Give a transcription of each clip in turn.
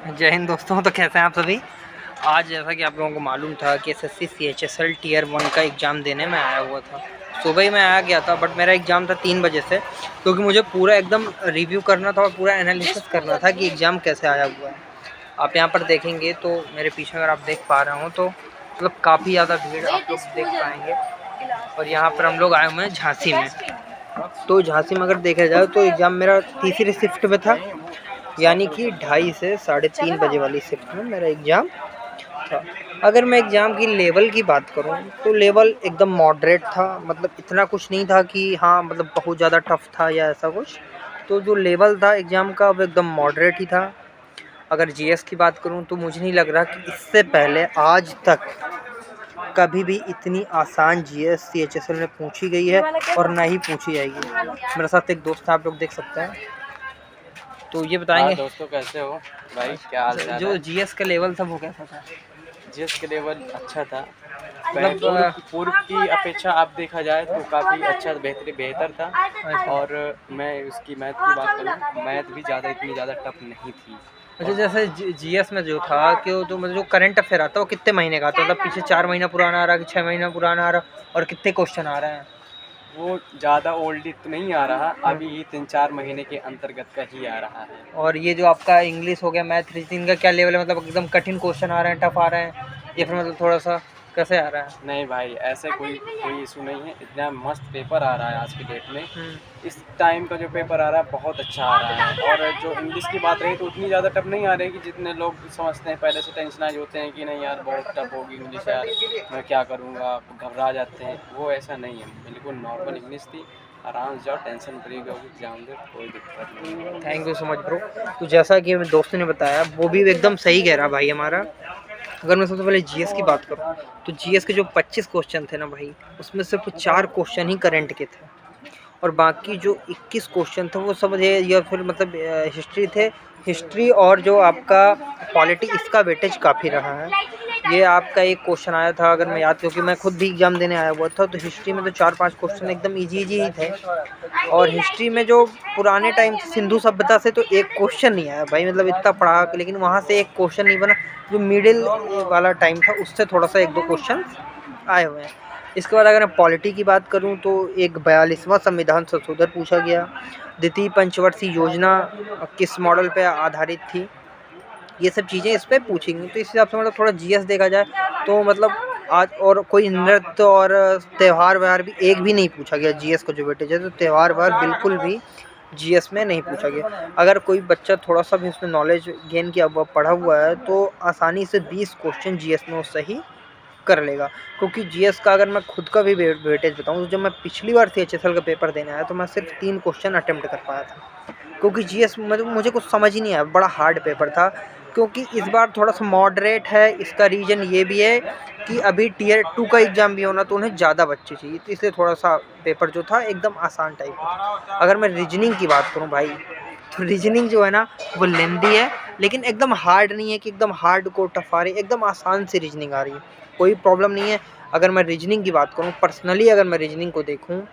जय हिंद दोस्तों। तो कैसे हैं आप सभी। आज जैसा कि आप लोगों को मालूम था कि एसएससी CHSL Tier 1 का एग्ज़ाम देने में आया हुआ था। सुबह ही मैं आ गया था, बट मेरा एग्ज़ाम था 3 बजे से, क्योंकि मुझे पूरा एकदम रिव्यू करना था और पूरा एनालिसिस करना था कि एग्ज़ाम कैसे आया हुआ है। आप यहाँ पर देखेंगे तो मेरे पीछे अगर आप देख पा रहे हो तो मतलब काफ़ी ज़्यादा भीड़ आप लोग देख पाएंगे। और यहाँ पर हम लोग आए हुए हैं झांसी में। तो झांसी में अगर देखा जाए तो एग्ज़ाम मेरा तीसरी शिफ्ट में था, यानी कि 2:30 से 3:30 बजे वाली शिफ्ट में मेरा एग्ज़ाम था। अगर मैं एग्ज़ाम की लेवल की बात करूँ तो लेवल एकदम मॉडरेट था, मतलब इतना कुछ नहीं था कि हाँ मतलब बहुत ज़्यादा टफ था या ऐसा कुछ। तो जो लेवल था एग्ज़ाम का वो एकदम मॉडरेट ही था। अगर जीएस की बात करूँ तो मुझे नहीं लग रहा कि इससे पहले आज तक कभी भी इतनी आसान जीएस CHSL में पूछी गई है और ना ही पूछी जाएगी। मेरे साथ एक दोस्त है, आप लोग देख सकते हैं। तो ये बताएंगे। हाँ दोस्तों, कैसे हो भाई, क्या हाल चाल जो है। जीएस का लेवल था वो कैसा था। जीएस के लेवल अच्छा था, मतलब पूर्व की अपेक्षा आप देखा जाए तो काफ़ी अच्छा बेहतर था। और मैं उसकी मैथ की बात करूँ, मैथ भी इतनी ज़्यादा टफ नहीं थी। अच्छा, जैसे जीएस में जो था कि वो जो मतलब जो करंट अफेयर आता है वो कितने महीने का आता है, मतलब पीछे 4 महीना पुराना आ रहा है कि 6 महीना पुराना आ रहा और कितने क्वेश्चन आ रहे हैं। वो ज़्यादा ओल्ड तो नहीं आ रहा, अभी ही 3-4 महीने के अंतर्गत का ही आ रहा है। और ये जो आपका इंग्लिश हो गया, मैथ, रीजनिंग का क्या लेवल है, मतलब एकदम कठिन क्वेश्चन आ रहे हैं, टफ आ रहे हैं, या फिर मतलब थोड़ा सा कैसे आ रहा है। नहीं भाई, ऐसे कोई इशू नहीं है। इतना मस्त पेपर आ रहा है आज की डेट में। इस टाइम का जो पेपर आ रहा है बहुत अच्छा आ रहा है। और जो इंग्लिश की बात रही तो उतनी ज़्यादा टफ नहीं आ रही कि जितने लोग समझते हैं, पहले से टेंशनाइज होते हैं कि नहीं यार बहुत टफ होगी इंग्लिश, यार मैं क्या करूँगा, घबरा जाते हैं। वो ऐसा नहीं है, बिल्कुल नॉर्मल इंग्लिश थी। आराम से जाओ, टेंशन फ्री हो, एग्जाम दो, कोई दिक्कत नहीं। Thank you so much bro. तो जैसा कि दोस्तों ने बताया वो भी एकदम सही कह रहा भाई हमारा। अगर मैं सबसे पहले जीएस की बात करूँ तो जीएस के जो 25 क्वेश्चन थे ना भाई, उसमें सिर्फ 4 क्वेश्चन ही करंट के थे और बाकी जो 21 क्वेश्चन थे वो सब या फिर मतलब हिस्ट्री थे। हिस्ट्री और जो आपका पॉलिटी, इसका वेटेज काफ़ी रहा है। ये आपका एक क्वेश्चन आया था, अगर मैं याद, क्योंकि मैं खुद भी एग्ज़ाम देने आया हुआ था, तो हिस्ट्री में तो 4-5 क्वेश्चन एकदम इजी ही थे। और हिस्ट्री में जो पुराने टाइम सिंधु सभ्यता से तो एक क्वेश्चन नहीं आया भाई, मतलब इतना पढ़ा लेकिन वहाँ से एक क्वेश्चन नहीं बना। जो मिडिल वाला टाइम था उससे थोड़ा सा 1-2 क्वेश्चन आए हुए हैं। इसके बाद अगर मैं पॉलिटी की बात करूं तो एक 42वां संविधान संशोधन पूछा गया। द्वितीय पंचवर्षीय योजना किस मॉडल पे आधारित थी, ये सब चीज़ें इस पर पूछेंगी। तो इस हिसाब से मतलब थोड़ा जीएस देखा जाए तो मतलब आज और कोई नृत्य और त्यौहार व्यवहार भी एक भी नहीं पूछा गया जीएस को जो वेटेज है, तो त्यौहार व्यवहार बिल्कुल भी जीएस में नहीं पूछा गया। अगर कोई बच्चा थोड़ा सा भी उसमें नॉलेज गेन किया हुआ पढ़ा हुआ है तो आसानी से 20 क्वेश्चन जीएस में वो सही कर लेगा। क्योंकि जीएस का अगर मैं खुद का भी वेटेज बताऊँ तो जब मैं पिछली बार CHSL का पेपर देने आया तो मैं सिर्फ 3 क्वेश्चन अटेम्प्ट कर पाया था, क्योंकि जीएस मतलब मुझे कुछ समझ ही नहीं आया, बड़ा हार्ड पेपर था। क्योंकि इस बार थोड़ा सा मॉडरेट है, इसका रीज़न ये भी है कि अभी Tier 2 का एग्ज़ाम भी होना तो उन्हें ज़्यादा बच्चे चाहिए, तो इसलिए थोड़ा सा पेपर जो था एकदम आसान टाइप का। अगर मैं रीजनिंग की बात करूँ भाई तो रीजनिंग जो है ना वो लेंदी है, लेकिन एकदम हार्ड नहीं है कि एकदम हार्ड को टफ आ रही है, एकदम आसान से रीजनिंग आ रही है, कोई प्रॉब्लम नहीं है। अगर मैं रीजनिंग की बात करूँ पर्सनली, अगर मैं रीजनिंग को देखूँ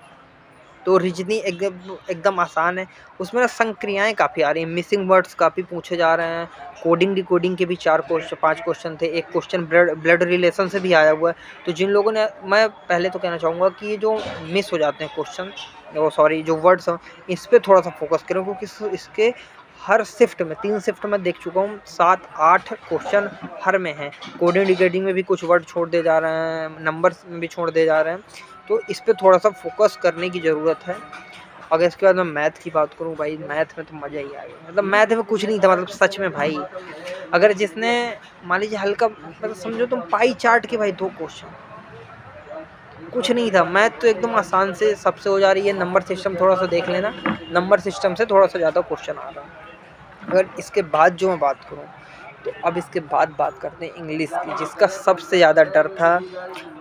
तो रीजनिंग एकदम आसान है। उसमें ना संक्रियाएँ काफ़ी आ रही हैं, मिसिंग वर्ड्स काफ़ी पूछे जा रहे हैं। कोडिंग डिकोडिंग के भी 5 क्वेश्चन थे, एक क्वेश्चन ब्लड रिलेशन से भी आया हुआ है। तो जिन लोगों ने, मैं पहले तो कहना चाहूँगा कि ये जो मिस हो जाते हैं क्वेश्चन, वो सॉरी जो वर्ड्स हैं, इस पे थोड़ा सा फोकस करें, क्योंकि इसके हर शिफ्ट में 3 शिफ्ट में देख चुका हूँ 7-8 क्वेश्चन हर में हैं। कोडिंग डिकोडिंग में भी कुछ वर्ड छोड़ दिए जा रहे हैं, नंबर्स में भी छोड़ दिए जा रहे हैं, तो इस पे थोड़ा सा फोकस करने की ज़रूरत है। अगर इसके बाद मैं मैथ की बात करूँ भाई, मैथ में तो मज़ा ही आ गया, मतलब मैथ में कुछ नहीं था, मतलब सच में भाई। अगर जिसने मान लीजिए हल्का मतलब समझो तुम पाई चार्ट के भाई 2 क्वेश्चन, कुछ नहीं था। मैथ तो एकदम आसान से सबसे हो जा रही है, नंबर सिस्टम थोड़ा सा देख लेना, नंबर सिस्टम से थोड़ा सा ज़्यादा क्वेश्चन आ रहा है। अगर इसके बाद जो मैं बात करूँ तो अब इसके बाद बात करते हैं इंग्लिश की, जिसका सबसे ज़्यादा डर था,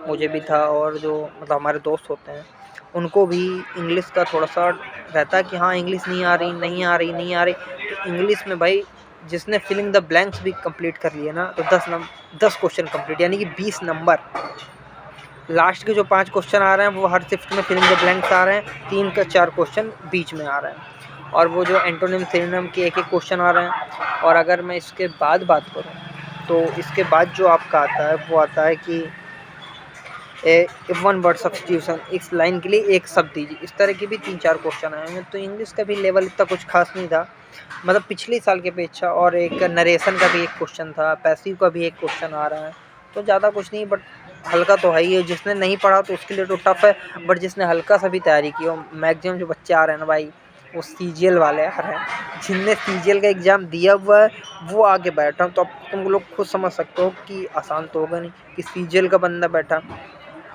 मुझे भी था, और जो मतलब हमारे दोस्त होते हैं उनको भी इंग्लिश का थोड़ा सा रहता है कि हाँ इंग्लिश नहीं आ रही नहीं आ रही नहीं आ रही। तो इंग्लिश में भाई जिसने फिलिंग द ब्लैंक्स भी कंप्लीट कर लिए ना, तो 10 क्वेश्चन कंप्लीट, यानी कि 20 नंबर। लास्ट के जो 5 क्वेश्चन आ रहे हैं वो हर शिफ्ट में फिलिंग द ब्लैंक्स आ रहे हैं, 3 का 4 क्वेश्चन बीच में आ रहे हैं। और वो जो एंटोनिम सिनोनिम के एक क्वेश्चन आ रहे हैं। और अगर मैं इसके बाद बात करूँ तो इसके बाद जो आपका आता है वो आता है कि वन वर्ड सब्स्टिट्यूशन, इस लाइन के लिए एक शब्द दीजिए। इस तरह के भी 3-4 क्वेश्चन आए हैं। तो इंग्लिश का भी लेवल इतना कुछ खास नहीं था, मतलब पिछले साल के अपेक्षा। और एक नरेशन का भी एक क्वेश्चन था, पैसिव का भी एक क्वेश्चन आ रहा है। तो ज़्यादा कुछ नहीं, बट हल्का तो है ही है। जिसने नहीं पढ़ा तो उसके लिए तो टफ है, बट जिसने हल्का सा भी तैयारी की हो, मैक्सिमम जो बच्चे आ रहे हैं ना भाई, वो सीजीएल वाले आ रहे हैं। जिनने सीजीएल का एग्ज़ाम दिया हुआ है वो आगे बैठा। तो अब तुम लोग खुद समझ सकते हो कि आसान तो होगा नहीं कि सीजीएल का बंदा बैठा।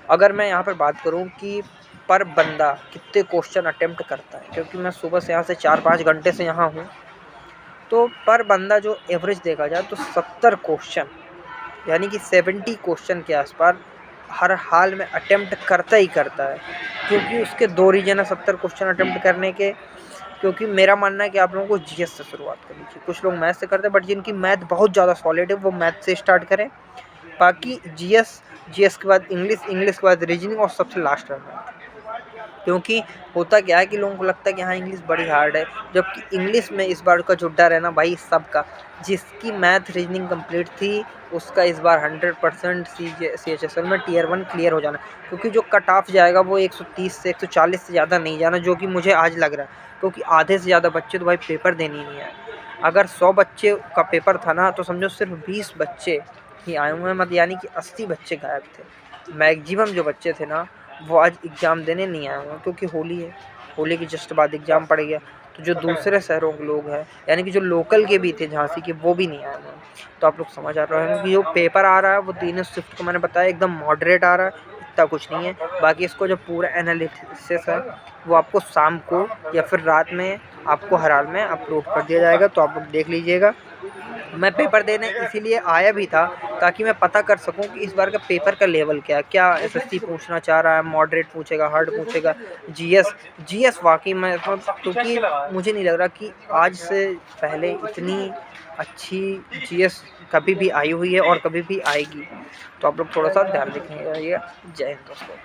अगर मैं यहाँ पर बात करूँ कि पर बंदा कितने क्वेश्चन अटेम्प्ट करता है, क्योंकि मैं सुबह से यहाँ से 4-5 घंटे से यहाँ हूँ, तो पर बंदा जो एवरेज देखा जाए तो 70 क्वेश्चन, यानी कि 70 क्वेश्चन के आसपास हर हाल में अटेम्प्ट करता ही करता है। क्योंकि उसके 2 रीज़न है 70 क्वेश्चन अटेम्प्ट करने के। क्योंकि मेरा मानना है कि आप लोगों को जीएस से शुरुआत करनी चाहिए। कुछ लोग मैथ से करते हैं, बट जिनकी मैथ बहुत ज़्यादा सॉलिड है वो मैथ से स्टार्ट करें। बाकी जीएस के बाद इंग्लिश के बाद रीजनिंग, और सबसे लास्ट में मैथ। क्योंकि होता क्या है कि लोगों को लगता है कि हाँ इंग्लिश बड़ी हार्ड है, जबकि इंग्लिश में इस बार का जो डर है ना भाई सबका, जिसकी मैथ रीजनिंग कंप्लीट थी उसका इस बार 100% CHSL में Tier 1 क्लियर हो जाना। क्योंकि जो कट ऑफ जाएगा वो 130 से 140 से ज़्यादा नहीं जाना, जो कि मुझे आज लग रहा है। क्योंकि आधे से ज़्यादा बच्चे तो भाई पेपर देने ही नहीं आए। अगर 100 बच्चे का पेपर था ना, तो समझो सिर्फ 20 बच्चे ही आए हुए हैं, मत यानी कि 80 बच्चे गायब थे। मैक्सिमम जो बच्चे थे ना वो आज एग्ज़ाम देने नहीं आए हुए हैं, क्योंकि होली है, होली के जस्ट बाद एग्ज़ाम पड़ गया। तो जो दूसरे शहरों के लोग हैं, यानी कि जो लोकल के भी थे झांसी के, वो भी नहीं आए हुए हैं। तो आप लोग समझ आ रहे हैं कि जो पेपर आ रहा है वो तीनों शिफ्ट को मैंने बताया एकदम मॉडरेट आ रहा है, इतना कुछ नहीं है। बाकी इसको जो पूरा एनालिसिस है वो आपको शाम को या फिर रात में आपको हर हाल में अपलोड कर दिया जाएगा, तो आप लोग देख लीजिएगा। मैं पेपर देने इसीलिए आया भी था ताकि मैं पता कर सकूं कि इस बार का पेपर का लेवल क्या है, क्या एसएससी पूछना चाह रहा है, मॉडरेट पूछेगा, हार्ड पूछेगा, जीएस वाकई में, क्योंकि मुझे नहीं लग रहा कि आज से पहले इतनी अच्छी जीएस कभी भी आई हुई है और कभी भी आएगी। तो आप लोग थोड़ा सा ध्यान रखिएगा। जय हिंद दोस्तों।